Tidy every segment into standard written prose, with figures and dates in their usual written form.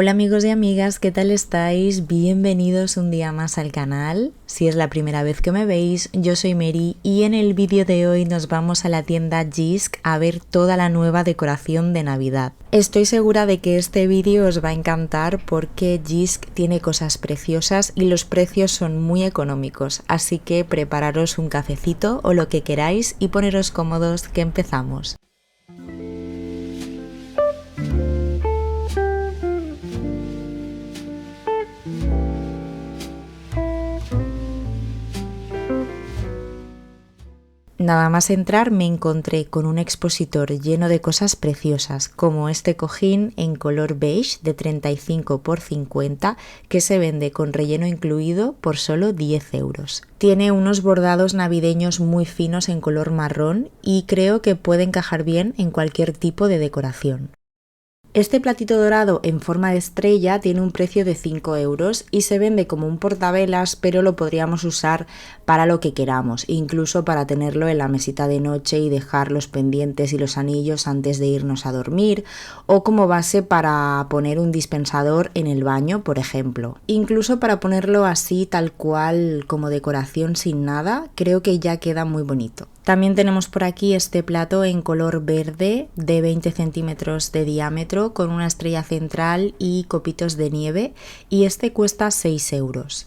Hola amigos y amigas, ¿qué tal estáis? Bienvenidos un día más al canal. Si es la primera vez que me veis, yo soy Mary y en el vídeo de hoy nos vamos a la tienda Jysk a ver toda la nueva decoración de Navidad. Estoy segura de que este vídeo os va a encantar porque Jysk tiene cosas preciosas y los precios son muy económicos, así que prepararos un cafecito o lo que queráis y poneros cómodos que empezamos. Nada más entrar me encontré con un expositor lleno de cosas preciosas, como este cojín en color beige de 35 por 50 que se vende con relleno incluido por solo 10 euros. Tiene unos bordados navideños muy finos en color marrón y creo que puede encajar bien en cualquier tipo de decoración. Este platito dorado en forma de estrella tiene un precio de 5 euros y se vende como un portavelas, pero lo podríamos usar para lo que queramos, incluso para tenerlo en la mesita de noche y dejar los pendientes y los anillos antes de irnos a dormir, o como base para poner un dispensador en el baño, por ejemplo. Incluso para ponerlo así tal cual como decoración sin nada, creo que ya queda muy bonito. También tenemos por aquí este plato en color verde de 20 centímetros de diámetro con una estrella central y copitos de nieve y este cuesta 6 euros.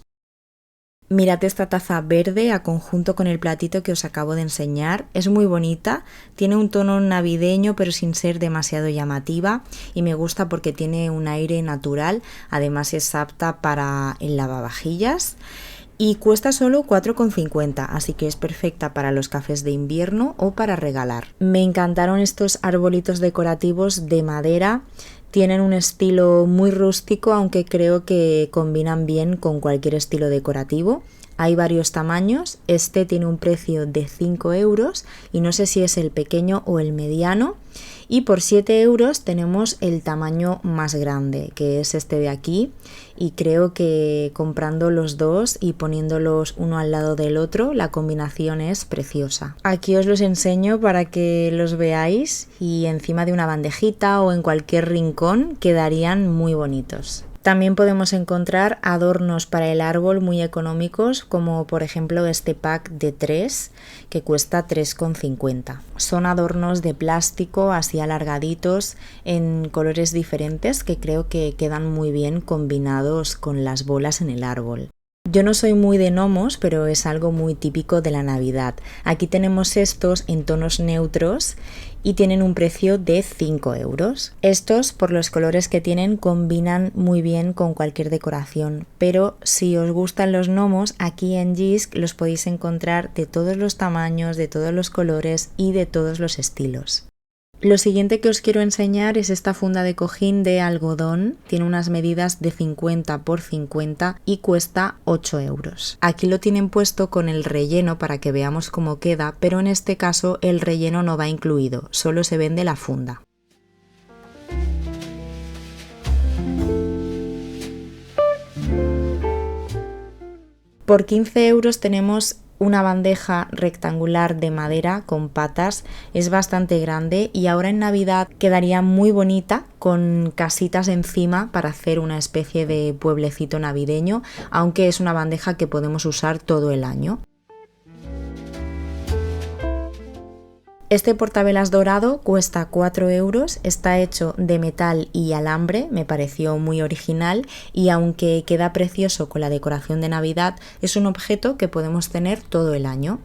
Mirad esta taza verde a conjunto con el platito que os acabo de enseñar, es muy bonita, tiene un tono navideño pero sin ser demasiado llamativa y me gusta porque tiene un aire natural, además es apta para el lavavajillas. Y cuesta solo 4,50, así que es perfecta para los cafés de invierno o para regalar. Me encantaron estos arbolitos decorativos de madera. Tienen un estilo muy rústico, aunque creo que combinan bien con cualquier estilo decorativo. Hay varios tamaños, este tiene un precio de 5 euros y no sé si es el pequeño o el mediano. Y por 7 euros tenemos el tamaño más grande, que es este de aquí, y creo que comprando los dos y poniéndolos uno al lado del otro, la combinación es preciosa. Aquí os los enseño para que los veáis y encima de una bandejita o en cualquier rincón quedarían muy bonitos. También podemos encontrar adornos para el árbol muy económicos, como por ejemplo este pack de 3 que cuesta 3,50. Son adornos de plástico así alargaditos en colores diferentes que creo que quedan muy bien combinados con las bolas en el árbol. Yo no soy muy de gnomos, pero es algo muy típico de la Navidad. Aquí tenemos estos en tonos neutros y tienen un precio de 5 euros. Estos, por los colores que tienen, combinan muy bien con cualquier decoración, pero si os gustan los gnomos, aquí en Jysk los podéis encontrar de todos los tamaños, de todos los colores y de todos los estilos. Lo siguiente que os quiero enseñar es esta funda de cojín de algodón, tiene unas medidas de 50 por 50 y cuesta 8 euros. Aquí lo tienen puesto con el relleno para que veamos cómo queda, pero en este caso el relleno no va incluido, solo se vende la funda. Por 15 euros tenemos una bandeja rectangular de madera con patas, es bastante grande y ahora en Navidad quedaría muy bonita con casitas encima para hacer una especie de pueblecito navideño, aunque es una bandeja que podemos usar todo el año. Este portavelas dorado cuesta 4 euros, está hecho de metal y alambre, me pareció muy original y aunque queda precioso con la decoración de Navidad, es un objeto que podemos tener todo el año.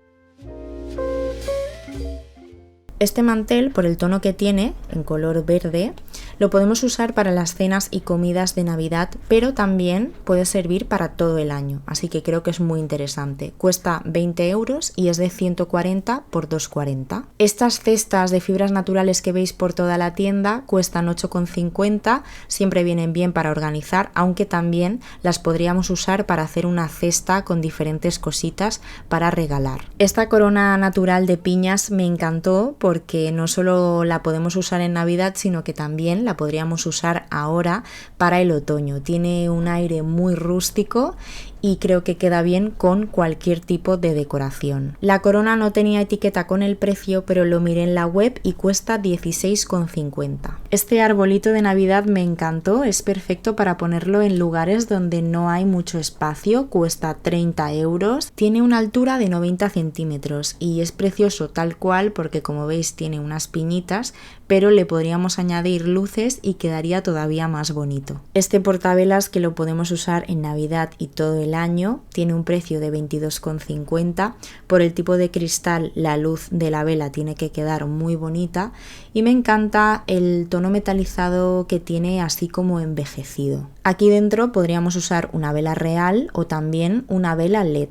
Este mantel, por el tono que tiene, en color verde, lo podemos usar para las cenas y comidas de Navidad, pero también puede servir para todo el año, así que creo que es muy interesante. Cuesta 20 euros y es de 140 por 2,40. Estas cestas de fibras naturales que veis por toda la tienda cuestan 8,50, siempre vienen bien para organizar, aunque también las podríamos usar para hacer una cesta con diferentes cositas para regalar. Esta corona natural de piñas me encantó porque no solo la podemos usar en Navidad, sino que también la podríamos usar ahora para el otoño. Tiene un aire muy rústico y creo que queda bien con cualquier tipo de decoración. La corona no tenía etiqueta con el precio, pero lo miré en la web y cuesta 16,50. Este arbolito de Navidad me encantó, es perfecto para ponerlo en lugares donde no hay mucho espacio, cuesta 30 euros, tiene una altura de 90 centímetros y es precioso tal cual porque como veis tiene unas piñitas, pero le podríamos añadir luces y quedaría todavía más bonito. Este portavelas, que lo podemos usar en Navidad y todo el año, tiene un precio de 22,50. Por el tipo de cristal, la luz de la vela tiene que quedar muy bonita y me encanta el tono metalizado que tiene, así como envejecido. Aquí dentro podríamos usar una vela real o también una vela LED.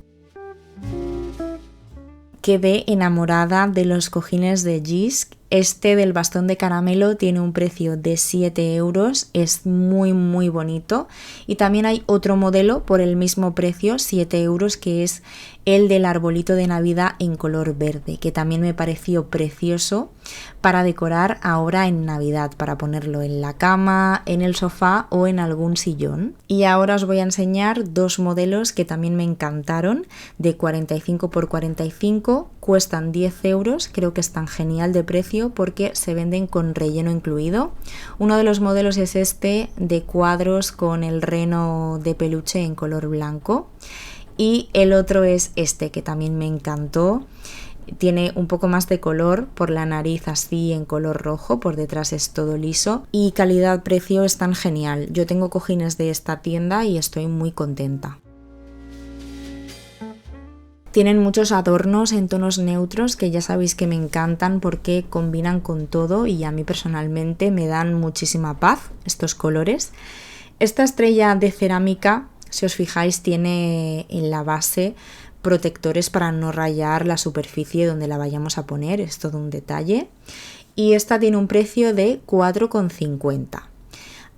Quedé enamorada de los cojines de Jysk. Este del bastón de caramelo tiene un precio de 7 euros, es muy bonito, y también hay otro modelo por el mismo precio, 7 euros, que es el del arbolito de Navidad en color verde, que también me pareció precioso para decorar ahora en Navidad, para ponerlo en la cama, en el sofá o en algún sillón. Y ahora os voy a enseñar dos modelos que también me encantaron, de 45 por 45, cuestan 10 euros, creo que están genial de precio porque se venden con relleno incluido. Uno de los modelos es este de cuadros con el reno de peluche en color blanco y el otro es este que también me encantó. Tiene un poco más de color por la nariz, así en color rojo, por detrás es todo liso y calidad-precio es tan genial. Yo tengo cojines de esta tienda y estoy muy contenta. Tienen muchos adornos en tonos neutros que ya sabéis que me encantan porque combinan con todo y a mí personalmente me dan muchísima paz estos colores. Esta estrella de cerámica, si os fijáis, tiene en la base protectores para no rayar la superficie donde la vayamos a poner, es todo un detalle. Y esta tiene un precio de 4,50.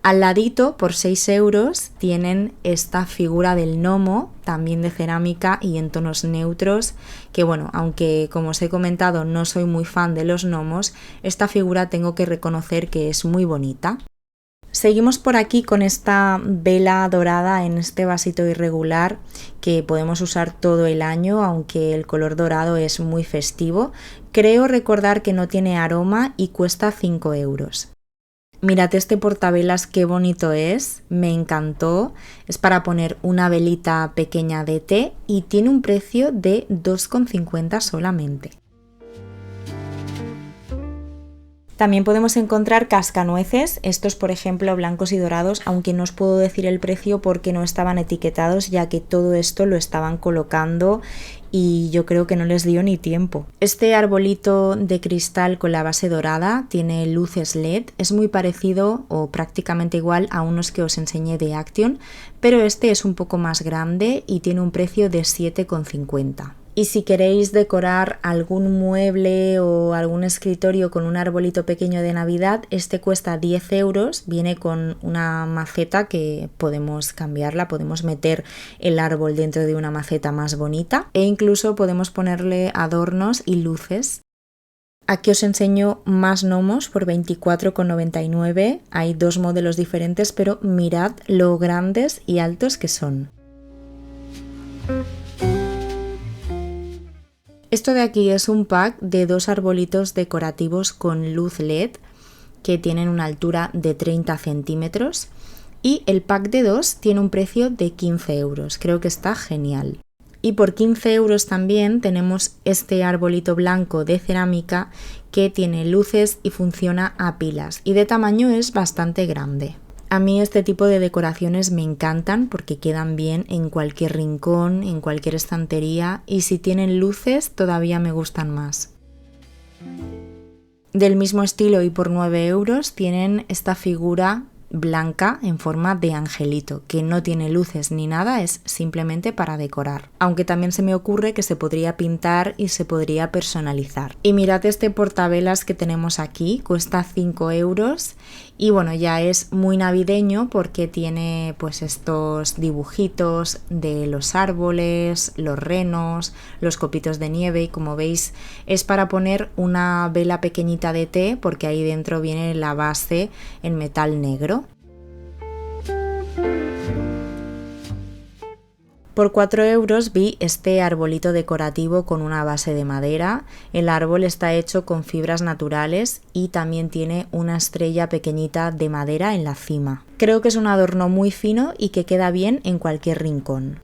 Al ladito, por 6 euros, tienen esta figura del gnomo, también de cerámica y en tonos neutros, que bueno, aunque como os he comentado no soy muy fan de los gnomos, esta figura tengo que reconocer que es muy bonita. Seguimos por aquí con esta vela dorada en este vasito irregular que podemos usar todo el año, aunque el color dorado es muy festivo. Creo recordar que no tiene aroma y cuesta 5 euros. Mirad este portavelas, qué bonito es, me encantó. Es para poner una velita pequeña de té y tiene un precio de 2,50 solamente. También podemos encontrar cascanueces, estos por ejemplo blancos y dorados, aunque no os puedo decir el precio porque no estaban etiquetados, ya que todo esto lo estaban colocando y yo creo que no les dio ni tiempo. Este arbolito de cristal con la base dorada tiene luces LED, es muy parecido o prácticamente igual a unos que os enseñé de Action, pero este es un poco más grande y tiene un precio de 7,50. Y si queréis decorar algún mueble o algún escritorio con un arbolito pequeño de Navidad, este cuesta 10 euros, viene con una maceta que podemos cambiarla, podemos meter el árbol dentro de una maceta más bonita e incluso podemos ponerle adornos y luces. Aquí os enseño más gnomos por 24,99, hay dos modelos diferentes, pero mirad lo grandes y altos que son. Esto de aquí es un pack de dos arbolitos decorativos con luz LED que tienen una altura de 30 centímetros y el pack de dos tiene un precio de 15 euros, creo que está genial. Y por 15 euros también tenemos este arbolito blanco de cerámica que tiene luces y funciona a pilas y de tamaño es bastante grande. A mí este tipo de decoraciones me encantan porque quedan bien en cualquier rincón, en cualquier estantería y si tienen luces todavía me gustan más. Del mismo estilo y por 9 euros tienen esta figura blanca en forma de angelito, que no tiene luces ni nada, es simplemente para decorar. Aunque también se me ocurre que se podría pintar y se podría personalizar. Y mirad este portavelas que tenemos aquí, cuesta 5 euros y bueno, ya es muy navideño porque tiene pues estos dibujitos de los árboles, los renos, los copitos de nieve y como veis es para poner una vela pequeñita de té porque ahí dentro viene la base en metal negro. Por 4 euros vi este arbolito decorativo con una base de madera. El árbol está hecho con fibras naturales y también tiene una estrella pequeñita de madera en la cima. Creo que es un adorno muy fino y que queda bien en cualquier rincón.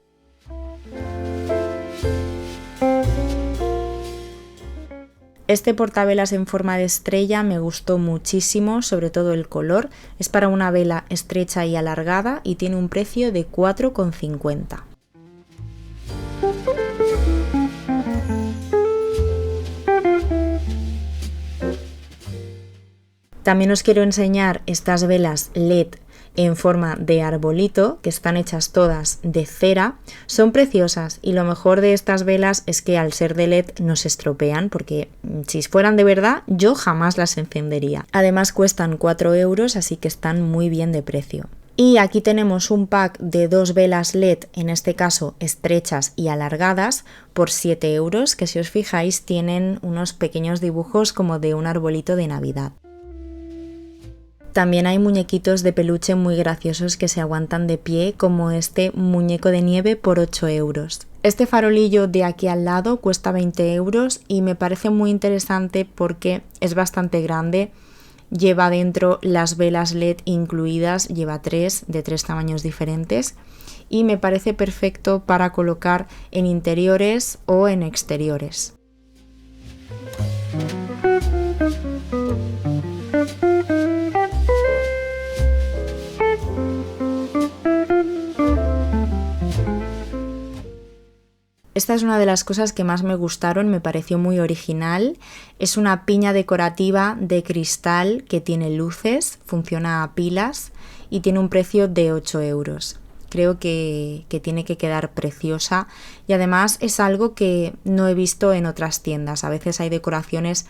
Este portavelas en forma de estrella me gustó muchísimo, sobre todo el color. Es para una vela estrecha y alargada y tiene un precio de 4,50. También os quiero enseñar estas velas LED en forma de arbolito, que están hechas todas de cera. Son preciosas y lo mejor de estas velas es que al ser de LED no se estropean, porque si fueran de verdad yo jamás las encendería. Además cuestan 4 euros, así que están muy bien de precio. Y aquí tenemos un pack de 2 velas LED, en este caso estrechas y alargadas, por 7 euros, que si os fijáis tienen unos pequeños dibujos como de un arbolito de Navidad. También hay muñequitos de peluche muy graciosos que se aguantan de pie, como este muñeco de nieve por 8 euros. Este farolillo de aquí al lado cuesta 20 euros y me parece muy interesante porque es bastante grande. Lleva dentro las velas LED incluidas, lleva 3 de 3 tamaños diferentes y me parece perfecto para colocar en interiores o en exteriores. Esta es una de las cosas que más me gustaron, me pareció muy original. Es una piña decorativa de cristal que tiene luces, funciona a pilas y tiene un precio de 8 euros. Creo que tiene que quedar preciosa y además es algo que no he visto en otras tiendas. A veces hay decoraciones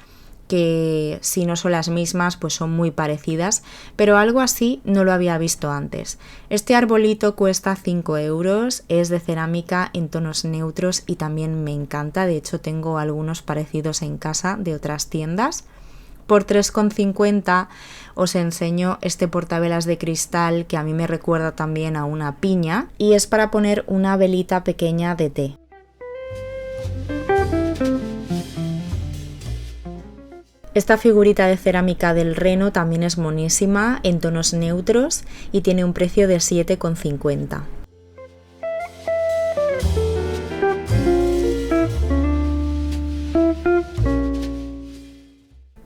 que si no son las mismas pues son muy parecidas, pero algo así no lo había visto antes. Este arbolito cuesta 5 euros, es de cerámica en tonos neutros y también me encanta. De hecho tengo algunos parecidos en casa de otras tiendas. Por 3,50 os enseño este portavelas de cristal que a mí me recuerda también a una piña y es para poner una velita pequeña de té. Esta figurita de cerámica del reno también es monísima, en tonos neutros y tiene un precio de 7,50.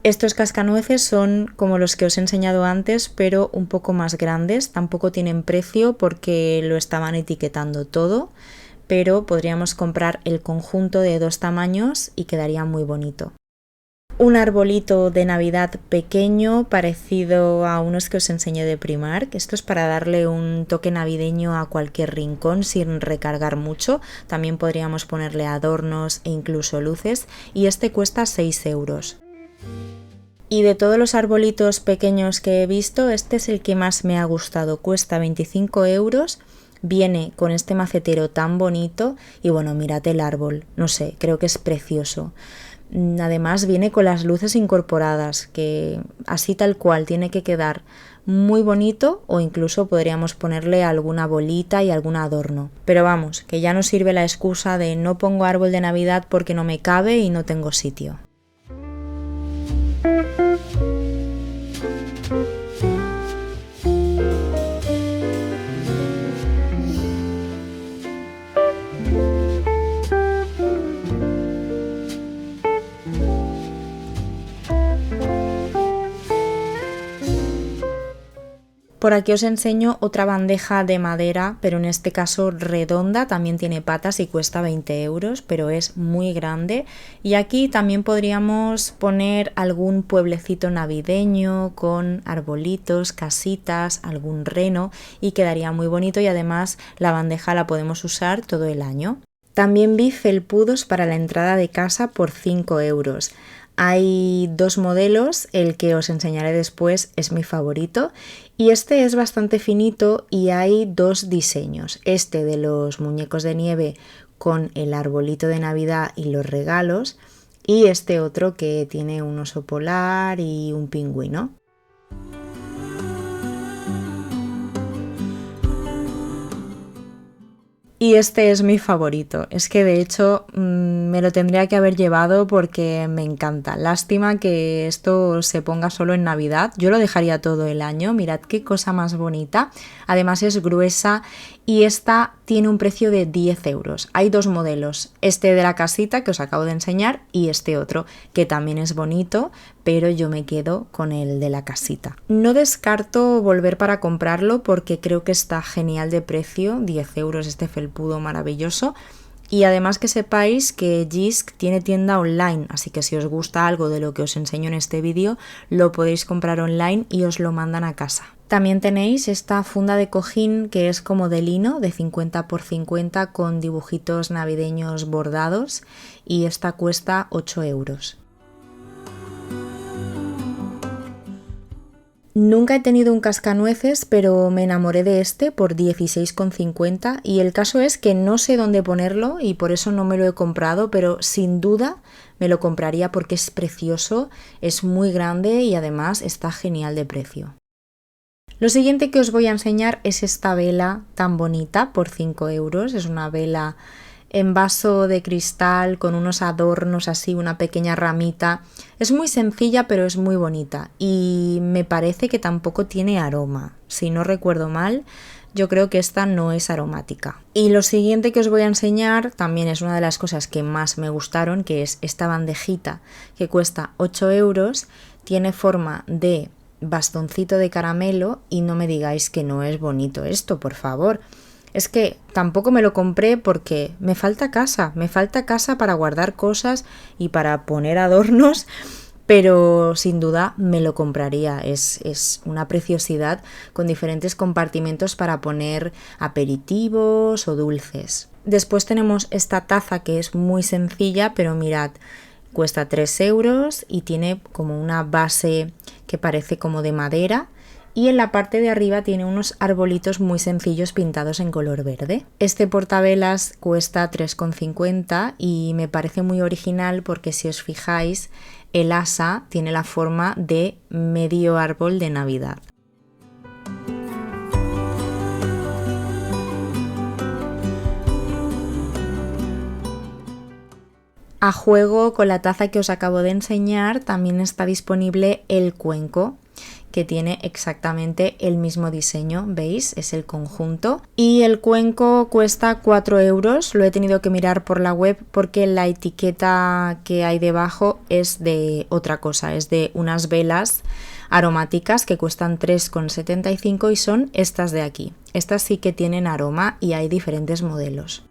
Estos cascanueces son como los que os he enseñado antes, pero un poco más grandes. Tampoco tienen precio porque lo estaban etiquetando todo, pero podríamos comprar el conjunto de 2 tamaños y quedaría muy bonito. Un arbolito de Navidad pequeño parecido a unos que os enseñé de Primark. Esto es para darle un toque navideño a cualquier rincón sin recargar mucho. También podríamos ponerle adornos e incluso luces y este cuesta 6 euros. Y de todos los arbolitos pequeños que he visto, este es el que más me ha gustado. Cuesta 25 euros. Viene con este macetero tan bonito y bueno, mirad el árbol. No sé, creo que es precioso. Además viene con las luces incorporadas, que así tal cual tiene que quedar muy bonito, o incluso podríamos ponerle alguna bolita y algún adorno. Pero vamos, que ya no sirve la excusa de no pongo árbol de Navidad porque no me cabe y no tengo sitio. Por aquí os enseño otra bandeja de madera, pero en este caso redonda, también tiene patas y cuesta 20 euros, pero es muy grande. Y aquí también podríamos poner algún pueblecito navideño con arbolitos, casitas, algún reno y quedaría muy bonito y además la bandeja la podemos usar todo el año. También vi felpudos para la entrada de casa por 5 euros. Hay 2 modelos, el que os enseñaré después es mi favorito y este es bastante finito y hay 2 diseños, este de los muñecos de nieve con el arbolito de Navidad y los regalos y este otro que tiene un oso polar y un pingüino. Y este es mi favorito. Es que de hecho me lo tendría que haber llevado porque me encanta. Lástima que esto se ponga solo en Navidad. Yo lo dejaría todo el año. Mirad qué cosa más bonita. Además es gruesa y esta tiene un precio de 10 euros. Hay dos modelos. Este de la casita que os acabo de enseñar y este otro que también es bonito, pero yo me quedo con el de la casita. No descarto volver para comprarlo porque creo que está genial de precio. 10 euros este felpudo maravilloso. Y además que sepáis que Jysk tiene tienda online, así que si os gusta algo de lo que os enseño en este vídeo, lo podéis comprar online y os lo mandan a casa. También tenéis esta funda de cojín que es como de lino, de 50 por 50 con dibujitos navideños bordados y esta cuesta 8 euros. Nunca he tenido un cascanueces, pero me enamoré de este por 16,50 y el caso es que no sé dónde ponerlo y por eso no me lo he comprado, pero sin duda me lo compraría porque es precioso, es muy grande y además está genial de precio. Lo siguiente que os voy a enseñar es esta vela tan bonita por 5 euros, es una vela en vaso de cristal con unos adornos así, una pequeña ramita. Es muy sencilla pero es muy bonita y me parece que tampoco tiene aroma. Si no recuerdo mal, yo creo que esta no es aromática. Y lo siguiente que os voy a enseñar también es una de las cosas que más me gustaron, que es esta bandejita que cuesta 8 euros, tiene forma de bastoncito de caramelo y no me digáis que no es bonito esto, por favor. Es que tampoco me lo compré porque me falta casa para guardar cosas y para poner adornos, pero sin duda me lo compraría. Es una preciosidad con diferentes compartimentos para poner aperitivos o dulces. Después tenemos esta taza que es muy sencilla, pero mirad, cuesta 3 euros y tiene como una base que parece como de madera. Y en la parte de arriba tiene unos arbolitos muy sencillos pintados en color verde. Este portavelas cuesta 3,50 y me parece muy original porque si os fijáis, el asa tiene la forma de medio árbol de Navidad. A juego con la taza que os acabo de enseñar también está disponible el cuenco, que tiene exactamente el mismo diseño, ¿veis? Es el conjunto. Y el cuenco cuesta 4 euros, lo he tenido que mirar por la web porque la etiqueta que hay debajo es de otra cosa, es de unas velas aromáticas que cuestan 3,75 y son estas de aquí. Estas sí que tienen aroma y hay diferentes modelos.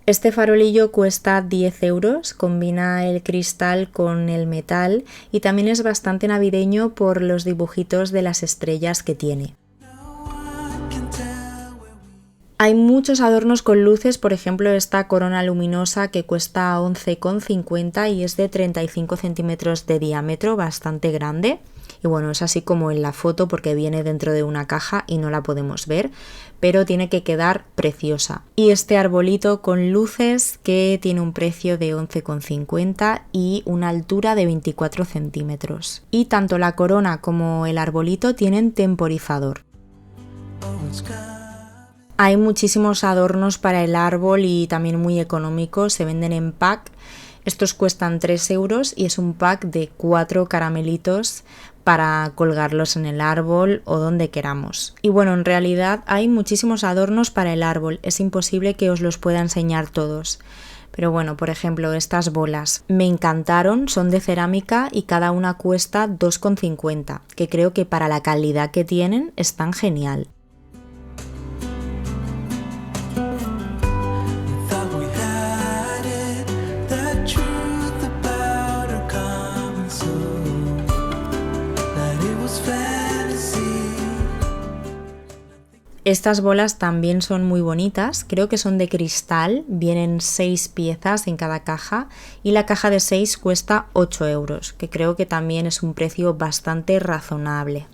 Este farolillo cuesta 10 euros, combina el cristal con el metal y también es bastante navideño por los dibujitos de las estrellas que tiene. Hay muchos adornos con luces, por ejemplo esta corona luminosa que cuesta 11,50 y es de 35 centímetros de diámetro, bastante grande. Y bueno, es así como en la foto porque viene dentro de una caja y no la podemos ver, pero tiene que quedar preciosa. Y este arbolito con luces que tiene un precio de 11,50 y una altura de 24 centímetros. Y tanto la corona como el arbolito tienen temporizador. Hay muchísimos adornos para el árbol y también muy económicos, se venden en pack. Estos cuestan 3 euros y es un pack de 4 caramelitos para colgarlos en el árbol o donde queramos. Y bueno, en realidad hay muchísimos adornos para el árbol, es imposible que os los pueda enseñar todos. Pero bueno, por ejemplo, estas bolas me encantaron, son de cerámica y cada una cuesta 2,50, que creo que para la calidad que tienen están genial. Estas bolas también son muy bonitas, creo que son de cristal, vienen 6 piezas en cada caja y la caja de 6 cuesta 8 euros, que creo que también es un precio bastante razonable.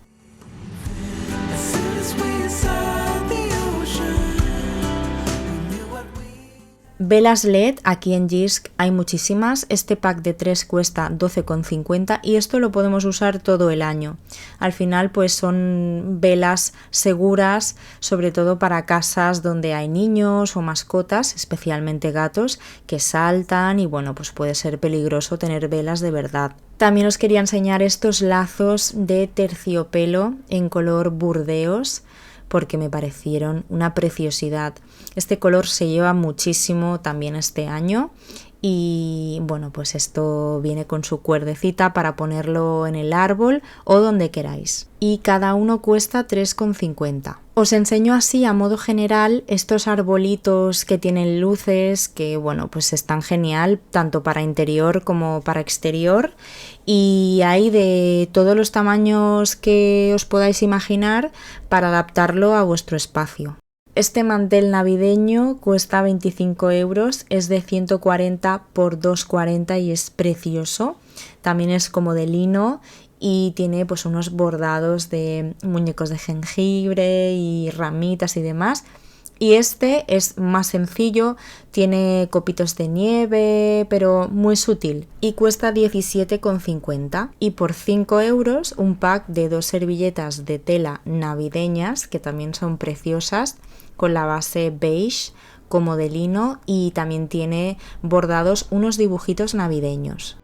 Velas LED, aquí en Jysk hay muchísimas. Este pack de 3 cuesta 12,50 y esto lo podemos usar todo el año. Al final pues son velas seguras, sobre todo para casas donde hay niños o mascotas, especialmente gatos, que saltan y bueno, pues puede ser peligroso tener velas de verdad. También os quería enseñar estos lazos de terciopelo en color burdeos, porque me parecieron una preciosidad. Este color se lleva muchísimo también este año y bueno, pues esto viene con su cuerdecita para ponerlo en el árbol o donde queráis. Y cada uno cuesta 3,50. Os enseño así a modo general estos arbolitos que tienen luces que bueno, pues están genial tanto para interior como para exterior y hay de todos los tamaños que os podáis imaginar para adaptarlo a vuestro espacio. Este mantel navideño cuesta 25 euros, es de 140 por 2,40 y es precioso. También es como de lino y tiene pues unos bordados de muñecos de jengibre y ramitas y demás. Y este es más sencillo, tiene copitos de nieve, pero muy sutil y cuesta 17,50. Y por 5 euros un pack de 2 servilletas de tela navideñas, que también son preciosas, con la base beige como de lino y también tiene bordados unos dibujitos navideños.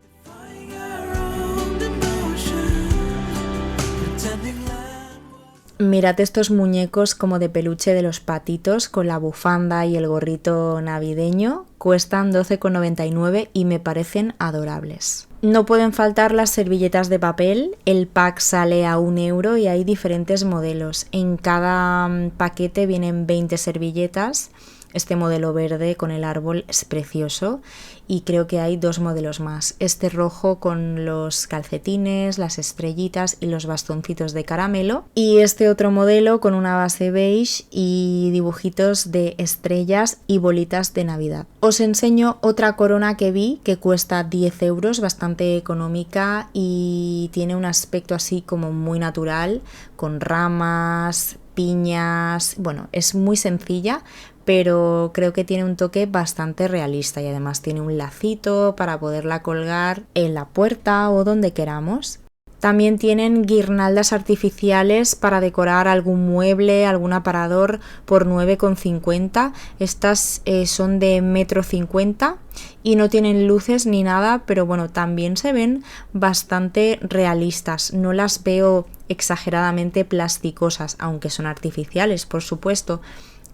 Mirad estos muñecos como de peluche de los patitos con la bufanda y el gorrito navideño. Cuestan 12,99 y me parecen adorables. No pueden faltar las servilletas de papel. El pack sale a 1 euro y hay diferentes modelos. En cada paquete vienen 20 servilletas. Este modelo verde con el árbol es precioso y creo que hay 2 modelos más. Este rojo con los calcetines, las estrellitas y los bastoncitos de caramelo. Y este otro modelo con una base beige y dibujitos de estrellas y bolitas de Navidad. Os enseño otra corona que vi que cuesta 10 euros, bastante económica y tiene un aspecto así como muy natural, con ramas, piñas. Bueno, es muy sencilla, pero creo que tiene un toque bastante realista y además tiene un lacito para poderla colgar en la puerta o donde queramos. También tienen guirnaldas artificiales para decorar algún mueble, algún aparador por 9,50. Estas son de 1,50 m y no tienen luces ni nada, pero bueno, también se ven bastante realistas. No las veo exageradamente plasticosas, aunque son artificiales, por supuesto.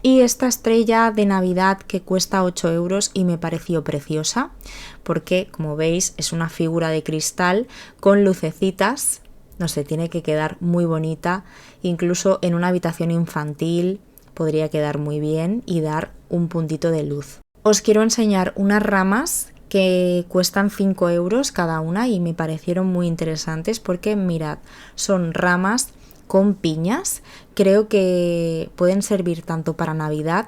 Y esta estrella de Navidad que cuesta 8 euros y me pareció preciosa porque, como veis, es una figura de cristal con lucecitas. No sé, tiene que quedar muy bonita. Incluso en una habitación infantil podría quedar muy bien y dar un puntito de luz. Os quiero enseñar unas ramas que cuestan 5 euros cada una y me parecieron muy interesantes porque, mirad, son ramas con piñas. Creo que pueden servir tanto para Navidad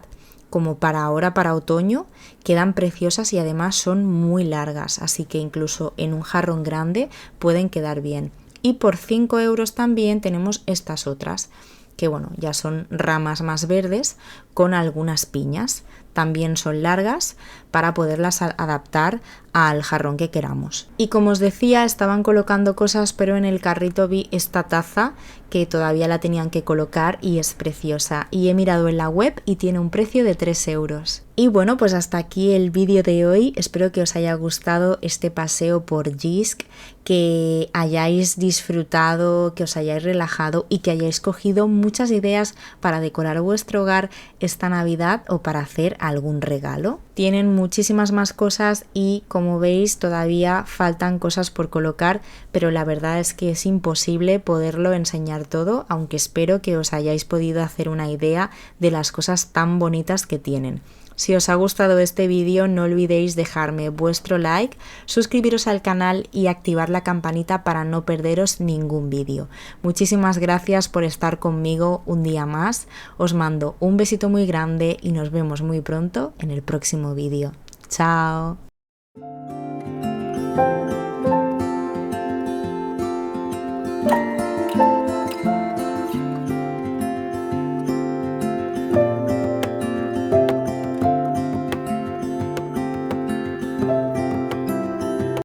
como para ahora, para otoño. Quedan preciosas y además son muy largas, así que incluso en un jarrón grande pueden quedar bien. Y por 5 euros también tenemos estas otras, que bueno, ya son ramas más verdes con algunas piñas. También son largas para poderlas adaptar al jarrón que queramos. Y como os decía, estaban colocando cosas, pero en el carrito vi esta taza que todavía la tenían que colocar y es preciosa. Y he mirado en la web y tiene un precio de 3 euros. Y bueno, pues hasta aquí el vídeo de hoy. Espero que os haya gustado este paseo por Jysk, que hayáis disfrutado, que os hayáis relajado y que hayáis cogido muchas ideas para decorar vuestro hogar esta Navidad o para hacer algún regalo. Tienen muchísimas más cosas y, como veis, todavía faltan cosas por colocar, pero la verdad es que es imposible poderlo enseñar todo, aunque espero que os hayáis podido hacer una idea de las cosas tan bonitas que tienen. Si os ha gustado este vídeo, no olvidéis dejarme vuestro like, suscribiros al canal y activar la campanita para no perderos ningún vídeo. Muchísimas gracias por estar conmigo un día más. Os mando un besito muy grande y nos vemos muy pronto en el próximo vídeo. ¡Chao!